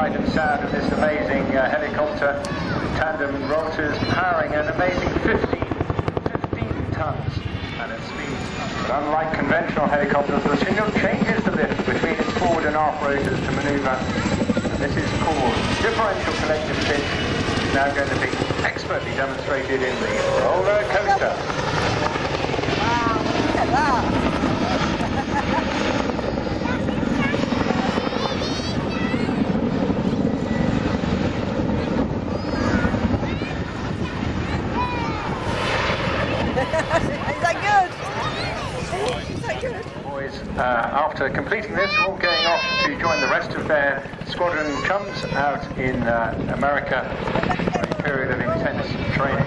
sight and sound of this amazing helicopter. Tandem rotors powering an amazing 15 tons and at speed. But unlike conventional helicopters, the Chinook changes the lift between its forward and aft rotors to manoeuvre. And this is called differential collective pitch. It's now going to be expertly demonstrated in the roller coaster. Wow, look at that. After completing this, all going off to join the rest of their squadron chums out in America for a period of intense training.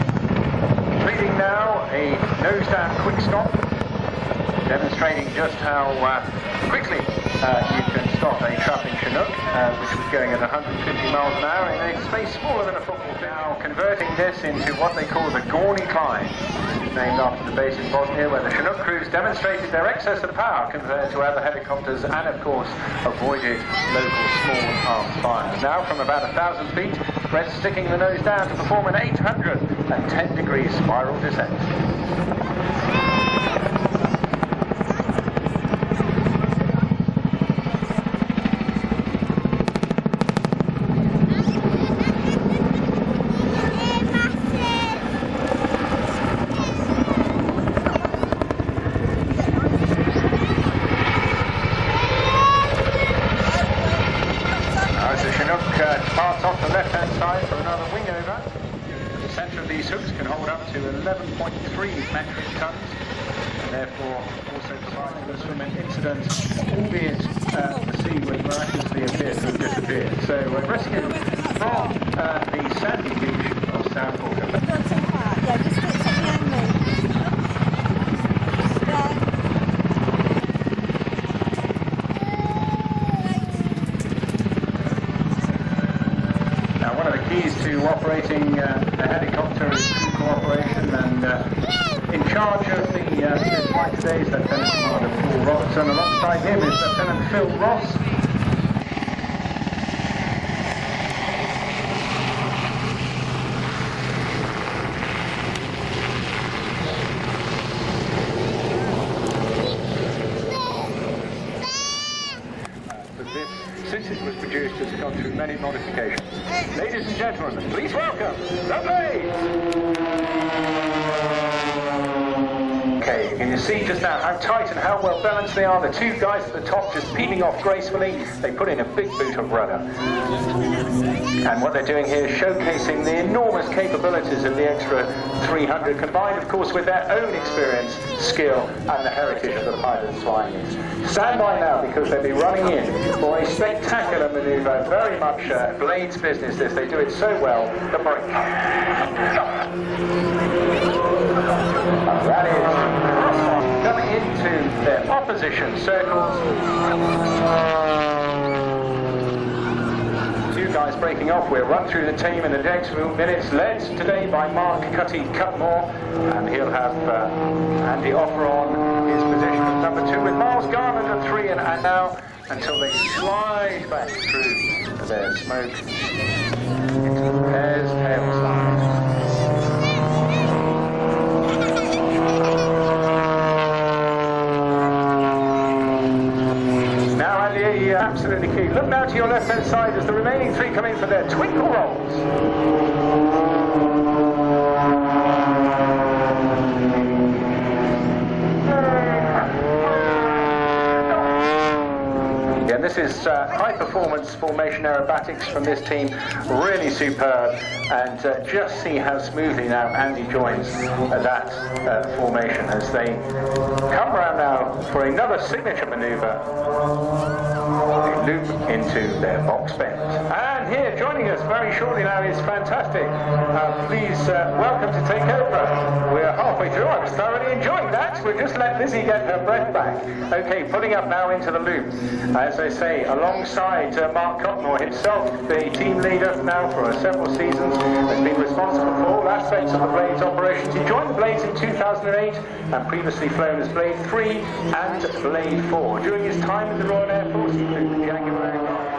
Completing now a nose-down quick stop, demonstrating just how quickly you can stop a trapping Chinook, which was going at 150 miles an hour in a space smaller than a football field. Now converting this into what they call the Gorny climb, named after the base in Bosnia, where the Chinook crews demonstrated their excess of power compared to other helicopters and, of course, avoided local small arms fire. Now, from about 1,000 feet, Brett's sticking the nose down to perform an 810-degree spiral descent. Parts off the left-hand side for another wing over. The centre of these hooks can hold up to 11.3 metric tons, and therefore also provides us from an incident, albeit the sea would miraculously appear to have disappeared. So we're rescued from the sandy beach of Southport. Yeah, just do it behind me. Keys to operating a helicopter is crew cooperation, and in charge of the flight today is Lieutenant Commander Paul Robertson. Alongside him is Lieutenant Phil Ross. Since it was produced, it's gone through many modifications. Ladies and gentlemen, please welcome the Blades! Okay, can you see just now how tight and how well balanced they are? The two guys at the top just peeling off gracefully. They put in a big boot of rudder. And what they're doing here is showcasing the enormous capabilities of the Extra 300, combined, of course, with their own experience, skill, and the heritage of the pilots flying it. Stand by now, because they'll be running in for a spectacular manoeuvre, very much Blades business this. They do it so well. The break. That is coming into their opposition circles. Two guys breaking off. We'll run through the team in the next few minutes, led today by Mark Cutmore, and he'll have Andy Offer on his position of number 2 with Miles Garland at 3, and now until they slide back through their smoke into the pair's tail slide. Absolutely key. Look now to your left-hand side as the remaining 3 come in for their twinkle rolls. Yeah, this is high-performance formation aerobatics from this team. Really superb. And just see how smoothly now Andy joins that formation as they come around now for another signature manoeuvre. They loop into their box bend. And here, joining us very shortly now is fantastic. Please welcome to take over. We're halfway through. I was thoroughly enjoying that. We'll just let Lizzie get her breath back. Okay, pulling up now into the loop. As I say, alongside Mark Cotmore himself, the team leader now for several seasons, has been responsible for all aspects of the Blades operations. He joined the Blades in 2008 and previously flown as Blade 3 and Blade 4. During his time in the Royal Air Force, he flew the Jaguar aircraft.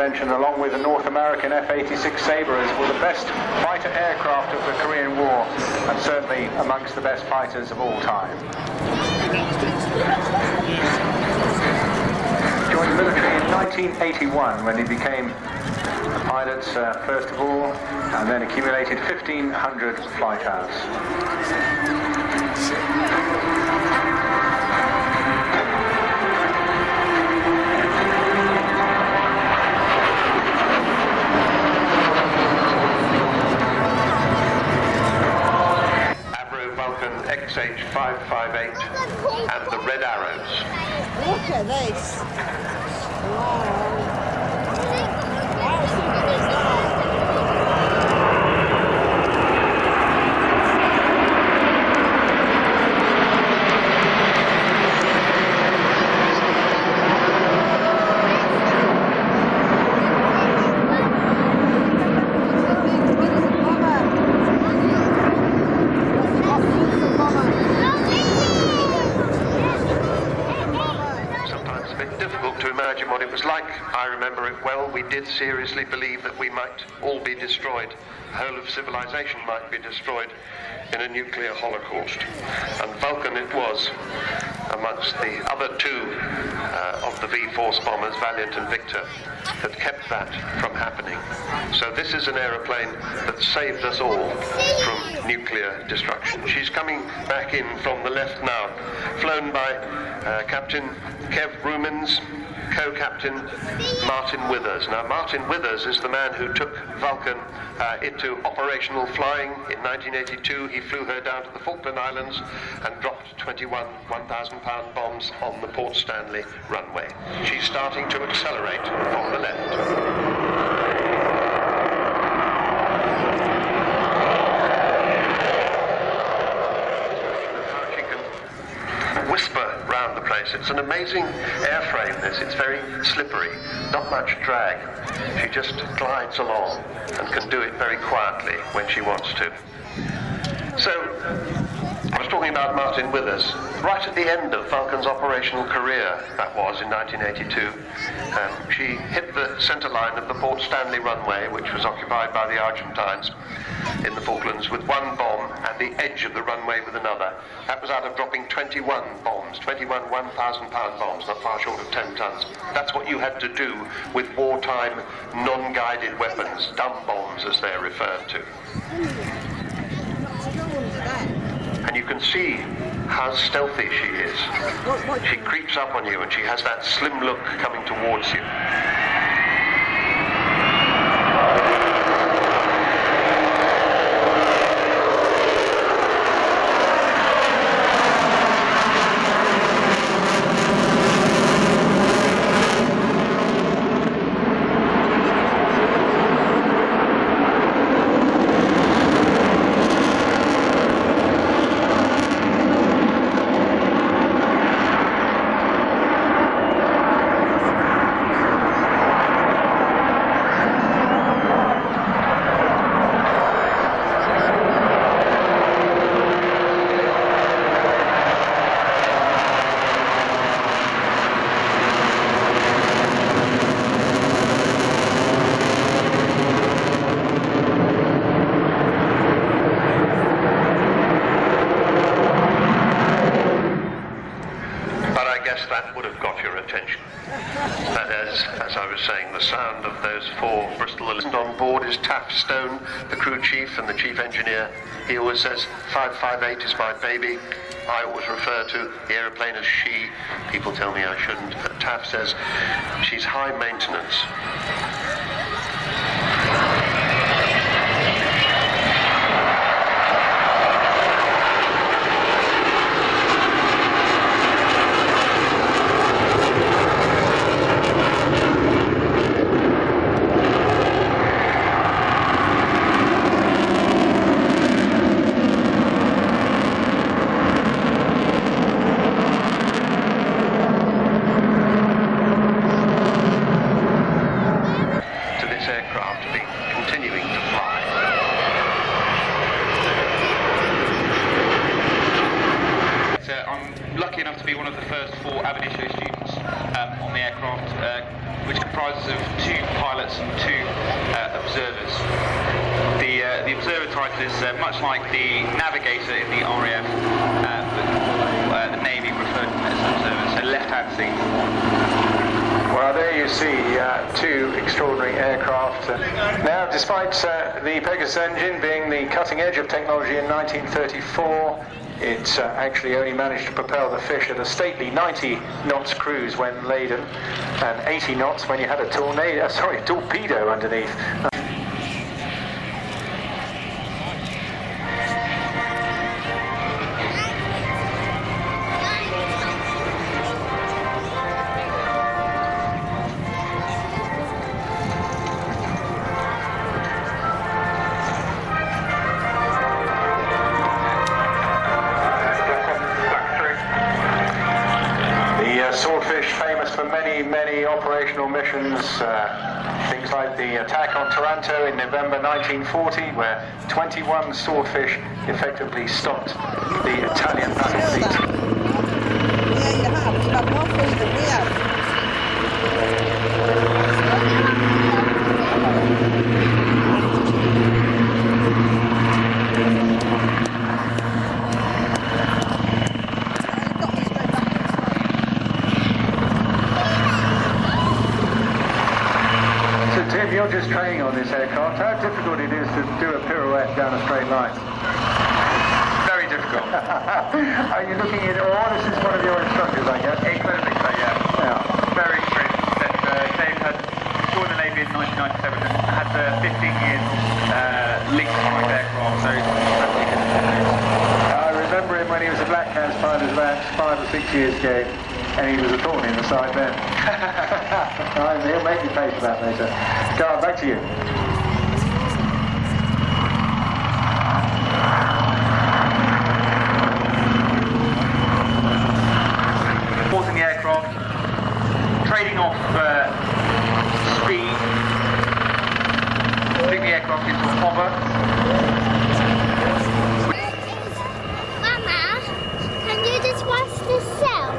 mention, along with the North American F-86 Sabres, were the best fighter aircraft of the Korean War, and certainly amongst the best fighters of all time. He joined the military in 1981 when he became a pilot first of all, and then accumulated 1,500 flight hours. XH558 and the Red Arrows. Look at this. Wow. How simple is that? What it was like, I remember it well. We did seriously believe that we might all be destroyed. The whole of civilization might be destroyed in a nuclear holocaust. And Vulcan it was, amongst the other two of the V-Force bombers, Valiant and Victor, that kept that from happening. So this is an aeroplane that saved us all from nuclear destruction. She's coming back in from the left now, flown by Captain Kev Rumens, co-captain Martin Withers. Now, Martin Withers is the man who took Vulcan into operational flying in 1982. He flew her down to the Falkland Islands and dropped 21 1,000-pound bombs on the Port Stanley runway. She's starting to accelerate from the left. Whisper round the place. It's an amazing airframe, this. It's very slippery, not much drag. She just glides along and can do it very quietly when she wants to. So, I was talking about Martin Withers. Right at the end of Vulcan's operational career, that was in 1982, she hit the centre line of the Port Stanley runway, which was occupied by the Argentines in the Falklands, with one bomb and the edge of the runway with another. That was out of dropping 21 bombs, 21 1,000-pound bombs, not far short of 10 tons. That's what you had to do with wartime non-guided weapons, dumb bombs as they're referred to. And you can see how stealthy she is. She creeps up on you and she has that slim look coming towards you. That would have got your attention. That is, as I was saying, the sound of those four Bristol on board is Taff Stone, the crew chief and the chief engineer. He always says 558 is my baby. I always refer to the aeroplane as she. People tell me I shouldn't, but Taff says she's high maintenance. much like the navigator in the RAF, but the Navy referred to it as a left-hand seat. Well, there you see two extraordinary aircraft. Now, despite the Pegasus engine being the cutting edge of technology in 1934, it actually only managed to propel the fish at a stately 90 knots cruise when laden, and 80 knots when you had a torpedo underneath. Swordfish, famous for many operational missions, things like the attack on Taranto in November 1940, where 21 swordfish effectively stopped the Italian battle fleet. Yeah, you have. You have more food than we have. You're just training on this aircraft. How difficult it is to do a pirouette down a straight line? Very difficult. Are you looking at this is one of your instructors, I guess? Incredibly so, yeah. Very experienced. Dave had joined the Navy in 1997 and had 15 years linked to my aircraft, so I remember him when he was a Black Cans pilot about 5 or 6 years ago, and he was a thorn in the side then. He'll make you pay for that later. Carl, back to you. Pausing the aircraft, trading off speed, putting the aircraft into a hover. Mama, can you just watch the cell?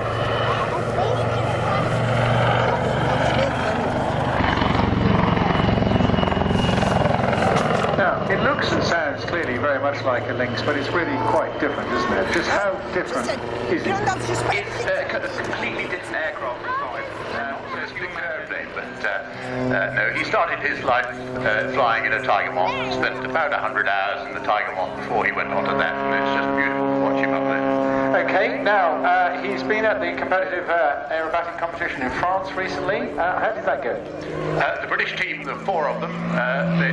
Now, it looks and sounds clearly very much like a Lynx, but it's really quite different, isn't it? Just how different is it? It's a completely different aircraft design. So it's a big airplane, but no, he started his life flying in a Tiger Moth and spent about 100 hours in the Tiger Moth before he went on to that, and it's just beautiful to watch him up there. Okay, now, he's been at the competitive aerobatic competition in France recently. How did that go? The British team, the 4 of them, they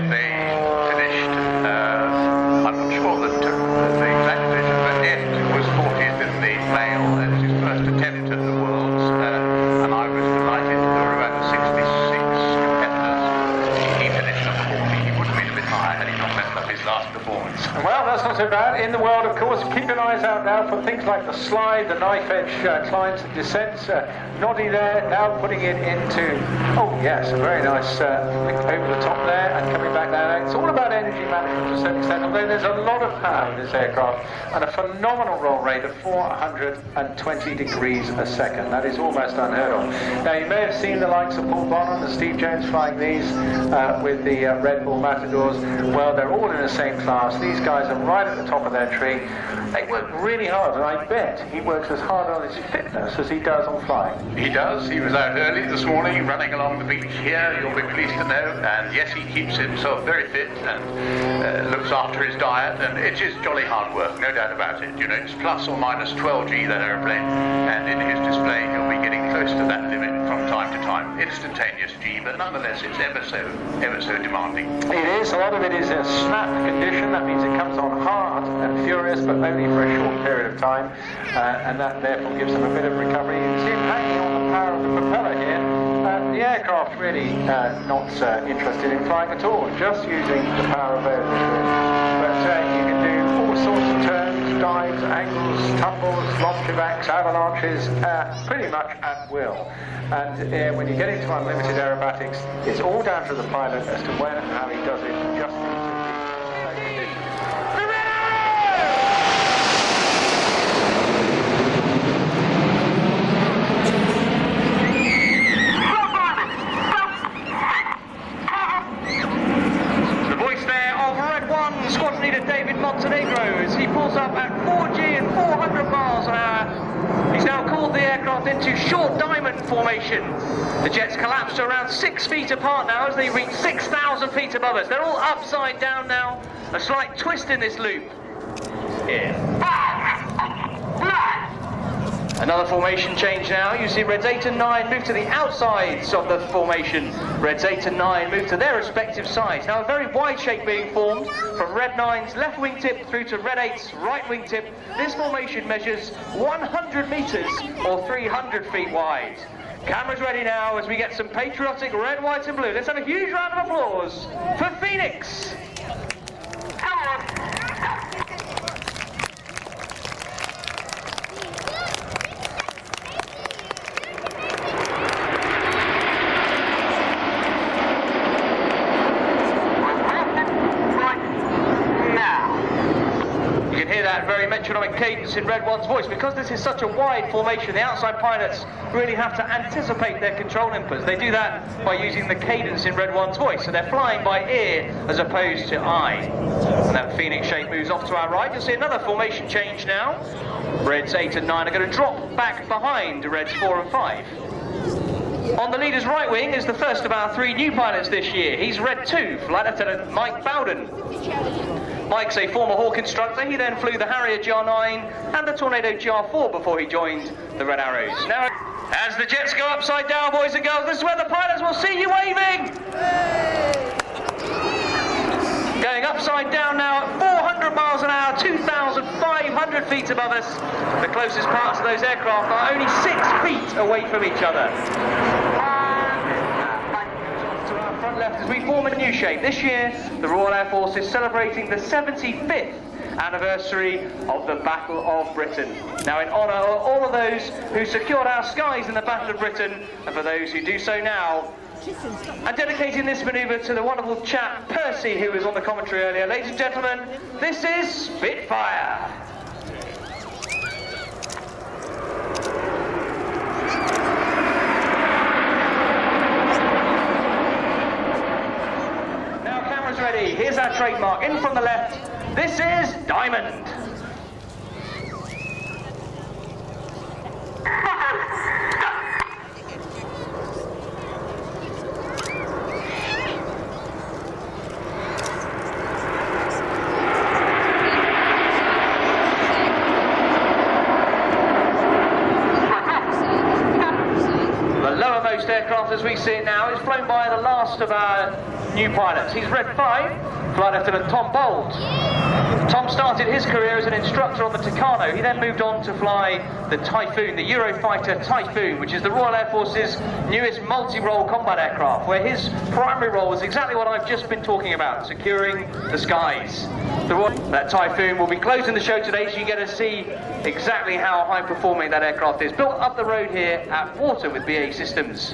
finished, I'm not sure the exact position, but Ed was 40th in the male. It was his first attempt at the Worlds, and I was delighted. There were about 66 competitors. He finished number 40. He would have been a bit higher had he not messed up his last performance. Well, that's not so bad. In the world, of course, keep your eyes out now for things like the slide, the knife edge climbs and descents. Noddy there, now putting it into, oh yes, a very nice flick over the top there and coming back down. It's all about energy management to a certain extent, although there's a lot of power in this aircraft and a phenomenal roll rate of 420 degrees a second. That is almost unheard of. Now, you may have seen the likes of Paul Bonham and Steve Jones flying these with the Red Bull Matadors. Well, they're all in the same class. These guys are right at the top of their tree. They work really hard, and I bet he works as hard on his fitness as he does on flying. He does. He was out early this morning running along the beach here, you'll be pleased to know, and yes, he keeps himself very fit and looks after his diet, and it is jolly hard work, no doubt about it. You know, it's plus or minus 12G, that aeroplane, and in his display he'll be getting close to that limit from time to time. Instantaneous G, but nonetheless it's ever so demanding. It is. A lot of it is a snap condition. That means it comes on hard and furious, but only for a short period of time, and that therefore gives them a bit of recovery. You can see him hanging on the power of the propeller here. The aircraft really not interested in flying at all, just using the power of aerobatic. But you can do all sorts of turns, dives, angles, tumbles, longevacks, avalanches, pretty much at will. And when you get into unlimited aerobatics, it's all down to the pilot as to when and how he does it, just into the conditions. The voice there of Red 1, Squadron Leader David he pulls up at 4G and 400 miles an hour. He's now called the aircraft into short diamond formation. The jets collapse to around 6 feet apart now as they reach 6,000 feet above us. They're all upside down now. A slight twist in this loop. Another formation change now. You see Reds 8 and 9 move to the outsides of the formation. Reds 8 and 9 move to their respective sides. Now a very wide shape being formed from Red 9's left wingtip through to Red 8's right wingtip. This formation measures 100 metres or 300 feet wide. Cameras ready now as we get some patriotic red, white and blue. Let's have a huge round of applause for Phoenix. Very metronomic cadence in Red 1's voice. Because this is such a wide formation, the outside pilots really have to anticipate their control inputs. They do that by using the cadence in Red 1's voice, so they're flying by ear as opposed to eye. And that Phoenix shape moves off to our right. You'll see another formation change now. Reds 8 and 9 are going to drop back behind Reds 4 and 5. On the leader's right wing is the first of our 3 new pilots this year. He's Red 2, Flight Lieutenant Mike Bowden. Mike's a former Hawk instructor. He then flew the Harrier GR9 and the Tornado GR4 before he joined the Red Arrows. Now, as the jets go upside down, boys and girls, this is where the pilots will see you waving. Going upside down now at 400 miles an hour, 2,500 feet above us. The closest parts of those aircraft are only 6 feet away from each other. Left as we form a new shape. This year, the Royal Air Force is celebrating the 75th anniversary of the Battle of Britain. Now, in honour of all of those who secured our skies in the Battle of Britain, and for those who do so now, and dedicating this manoeuvre to the wonderful chap Percy, who was on the commentary earlier. Ladies and gentlemen, this is Spitfire. Ready. Here's our trademark. In from the left. This is Diamond. The lowermost aircraft as we see it now is flown by the last of our new pilots. He's Red 5, Flight Lieutenant Tom Bold. Tom started his career as an instructor on the Tucano. He then moved on to fly the Typhoon, the Eurofighter Typhoon, which is the Royal Air Force's newest multi-role combat aircraft, where his primary role was exactly what I've just been talking about, securing the skies. That Typhoon will be closing the show today, so you get to see exactly how high-performing that aircraft is. Built up the road here at Water with BAE Systems.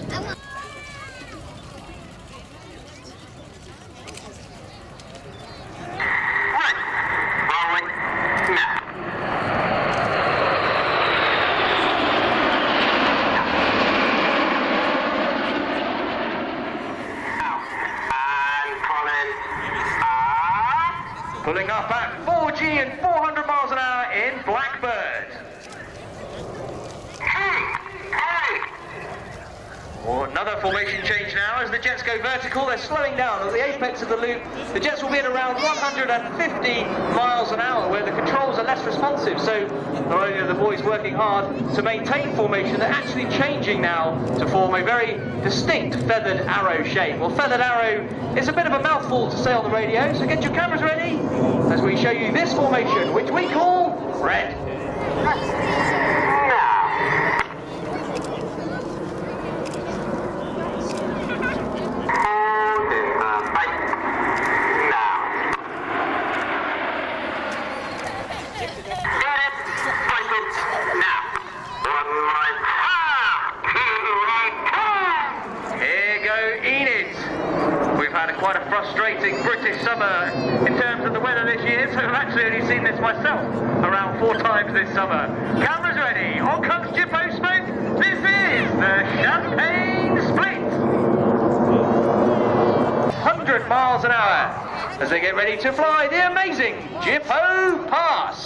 Pulling up at 4G and 400 miles an hour in Blackbird. Or another formation change now as the jets go vertical. They're slowing down at the apex of the loop. The jets will be at around 150 miles an hour, where the controls are less responsive. So not only are the boys working hard to maintain formation, they're actually changing now to form a very distinct feathered arrow shape. Well, feathered arrow is a bit of a mouthful to say on the radio, so get your cameras ready as we show you this formation, which we call Red. Quite a frustrating British summer in terms of the weather this year, so I've actually only seen this myself around 4 times this summer. Cameras ready, on comes Jippo smoke, this is the Champagne Split. 100 miles an hour as they get ready to fly the amazing Jippo Pass.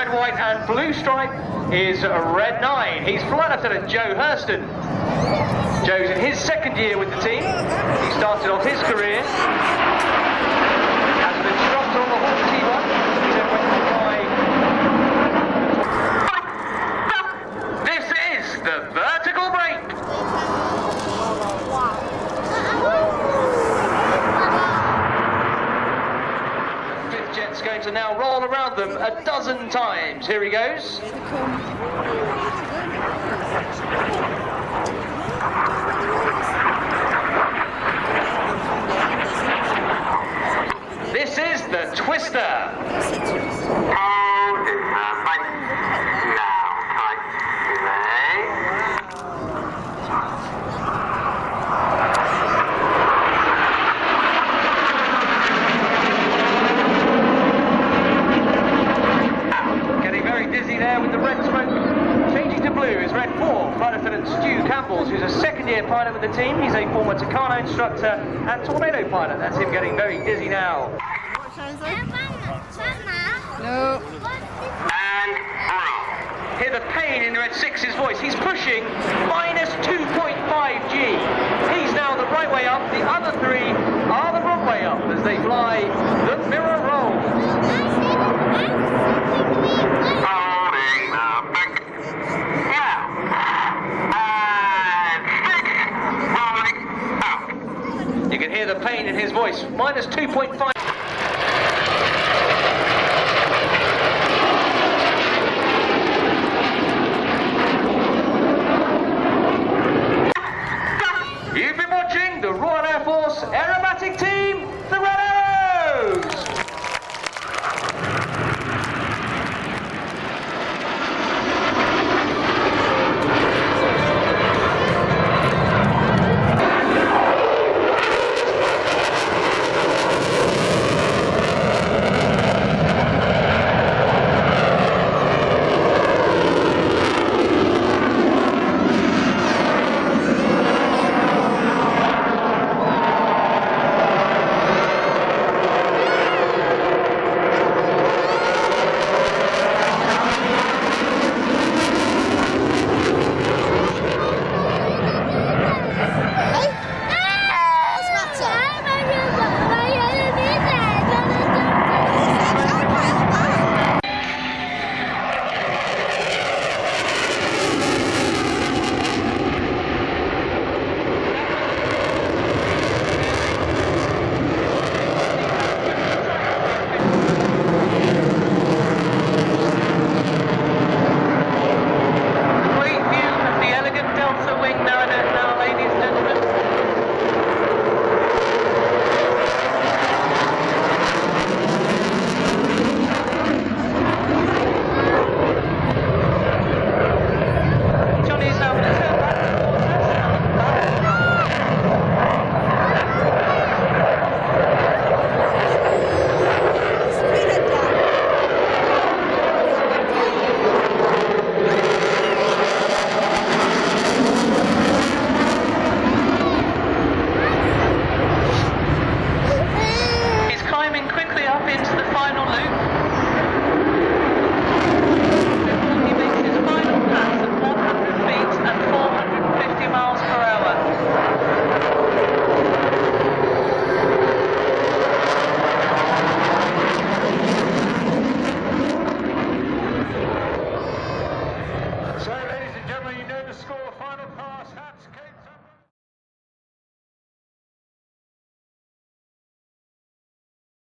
red, white and blue stripe is red 9. He's Flight Lieutenant Joe Hurston. Joe's in his second year with the team. He started off his career as an instructor on the Hawk T1. He then went to fly. This is the vertical brake. Jet's going to now roll around them a dozen times. Here he goes. This is the twister. There with the red smoke. Changing to blue is red 4, Flight Lieutenant Stu Campbell, who's a second-year pilot with the team. He's a former Tucano instructor and Tornado pilot. That's him getting very dizzy now. No. Hear the pain in red 6's voice. He's pushing minus 2.5 G. He's now the right way up. The other 3 are the wrong way up as they fly the mirror roll. You can hear the pain in his voice. Minus 2.5.